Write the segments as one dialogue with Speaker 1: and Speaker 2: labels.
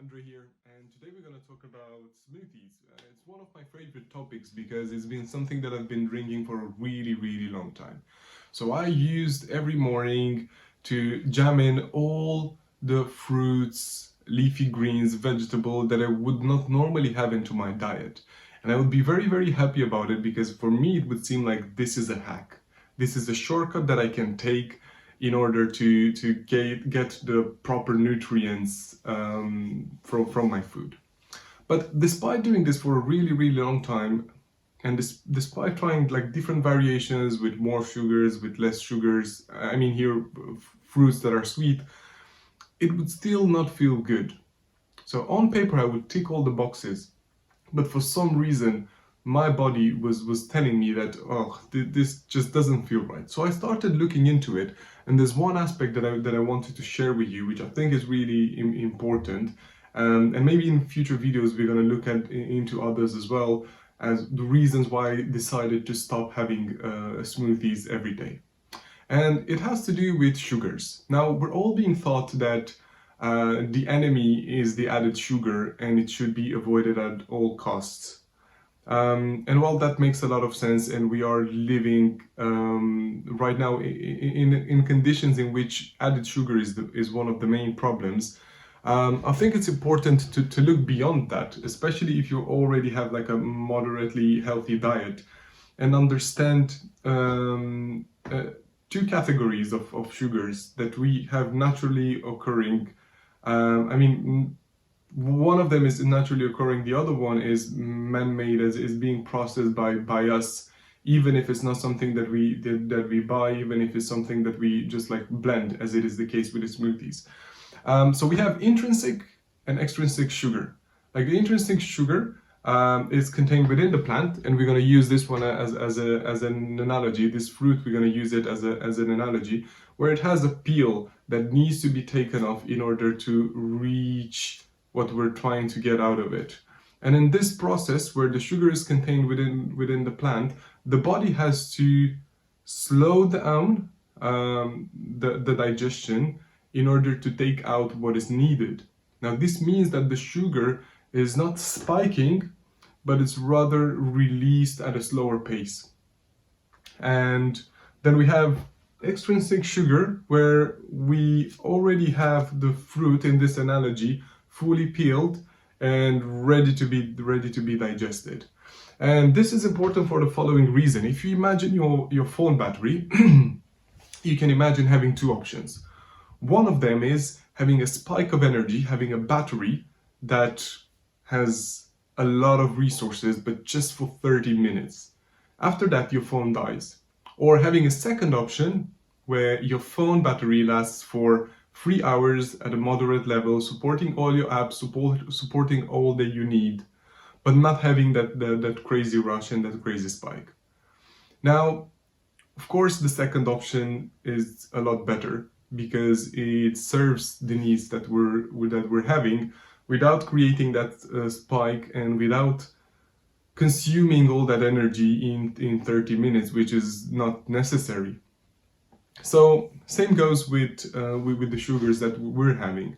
Speaker 1: Andre here, and today we're going to talk about smoothies. It's one of my favorite topics because it's been something that I've been drinking for a really long time. So I used every morning to jam in all the fruits, leafy greens, vegetable that I would not normally have into my diet. And I would be very happy about it because for me it would seem like this is a hack. This is a shortcut that I can take in order to get the proper nutrients from my food. But despite doing this for a really long time, and despite trying like different variations with more sugars, with less sugars, I mean here fruits that are sweet, it would still not feel good. So on paper I would tick all the boxes, but for some reason my body was telling me that, oh, this just doesn't feel right. So I started looking into it, and there's one aspect that I wanted to share with you, which I think is really important. And maybe in future videos we're going to look into others as well, as the reasons why I decided to stop having smoothies every day. And it has to do with sugars. Now, we're all being taught that the enemy is the added sugar and it should be avoided at all costs. And while that makes a lot of sense, and we are living right now in conditions in which added sugar is one of the main problems, I think it's important to look beyond that, especially if you already have like a moderately healthy diet, and understand two categories of sugars that we have naturally occurring. One of them is naturally occurring, the other one is man-made, is being processed by us, even if it's not something that we buy, even if it's something that we just like blend, as it is the case with the smoothies. So we have intrinsic and extrinsic sugar. Like the intrinsic sugar is contained within the plant, and we're going to use this one as an analogy. This fruit, we're going to use it as an analogy, where it has a peel that needs to be taken off in order to reach what we're trying to get out of it. And in this process, where the sugar is contained within the plant, the body has to slow down the digestion in order to take out what is needed. Now, this means that the sugar is not spiking, but it's rather released at a slower pace. And then we have extrinsic sugar, where we already have the fruit in this analogy fully peeled and ready to be digested. And this is important for the following reason. If you imagine your phone battery, you can imagine having two options. One of them is having a spike of energy, having a battery that has a lot of resources, but just for 30 minutes. After that, your phone dies. Or having a second option, where your phone battery lasts for 3 hours at a moderate level, supporting all your apps, supporting all that you need, but not having that crazy rush and that crazy spike. Now, of course, the second option is a lot better because it serves the needs that we're having without creating that spike and without consuming all that energy in 30 minutes, which is not necessary. So same goes with the sugars that we're having.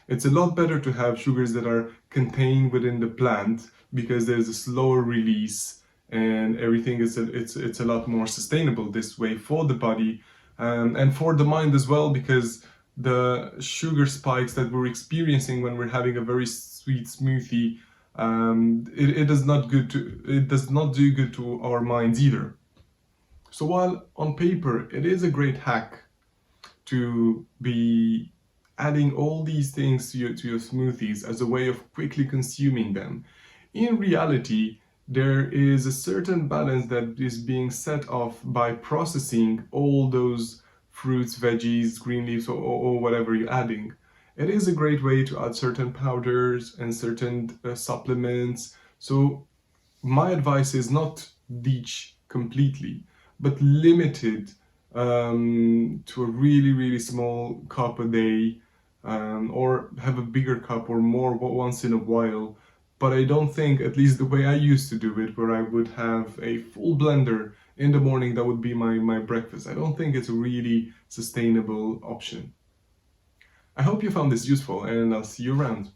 Speaker 1: It's a lot better to have sugars that are contained within the plant because there's a slower release and everything is it's a lot more sustainable this way for the body and for the mind as well, because the sugar spikes that we're experiencing when we're having a very sweet smoothie, it does not do good to our minds either. So while on paper it is a great hack to be adding all these things to your smoothies as a way of quickly consuming them, in reality there is a certain balance that is being set off by processing all those fruits, veggies, green leaves, or whatever you're adding. It is a great way to add certain powders and certain supplements. So my advice is not ditch completely, but limited to a really small cup a day, or have a bigger cup or more once in a while. But I don't think, at least the way I used to do it, where I would have a full blender in the morning, that would be my breakfast. I don't think it's a really sustainable option. I hope you found this useful, and I'll see you around.